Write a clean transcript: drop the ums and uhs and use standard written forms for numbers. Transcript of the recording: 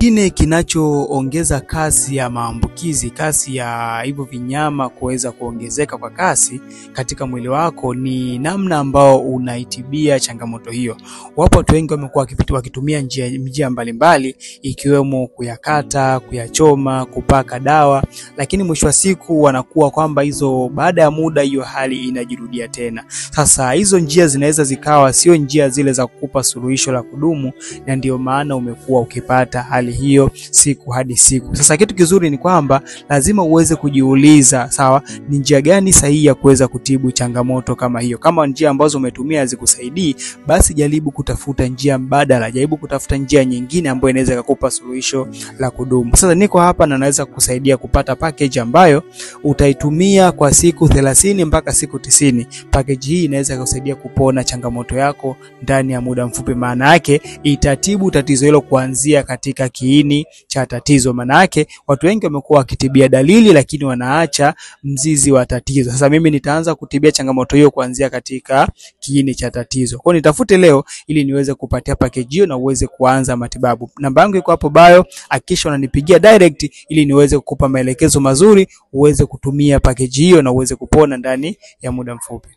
Kingine kinachoongeza kasi ya maambukizi, kasi ya hivyo vinyama kuweza kuongezeka kwa kasi katika mwili wako ni namna ambao unaitibia changamoto hiyo. Wapo watu wengi wamekuwa wakitumia njia mbalimbali ikiwemo kuyakata, kuyachoma, kupaka dawa, lakini mwisho wa siku wanakuwa kwamba hizo baada ya muda hiyo hali inajirudia tena. Sasa hizo njia zinaweza zikawa sio njia zile za kukupa suluhisho la kudumu, na ndio maana umekuwa ukipata hali hiyo siku hadi siku. Sasa kitu kizuri ni kwamba lazima uweze kujiuliza, sawa, ni njia gani sahihi ya kuweza kutibu changamoto kama hiyo. Kama njia ambazo umetumia hazikusaidii, basi jaribu kutafuta njia mbadala, jaribu kutafuta njia nyingine ambayo inaweza kukupa suluhisho la kudumu. Sasa niko hapa na naweza kukusaidia kupata package ambayo utaitumia kwa siku 30 mpaka siku 90. Package hii inaweza kusaidia kupona changamoto yako ndani ya muda mfupi. Maana yake itatibu tatizo hilo kuanzia katika kiini cha tatizo. Maana yake watu wengi wamekuwa wakitibia dalili lakini wanaacha mzizi wa tatizo. Sasa mimi nitaanza kutibia changamoto hiyo kuanzia katika kiini cha tatizo. Kwa hiyo nitafute leo ili niweze kupatia package hiyo na uweze kuanza matibabu. Namba yangu iko hapo bio, hakikisha unanipigia direct ili niweze kukupa maelekezo mazuri uweze kutumia package hiyo na uweze kupona ndani ya muda mfupi.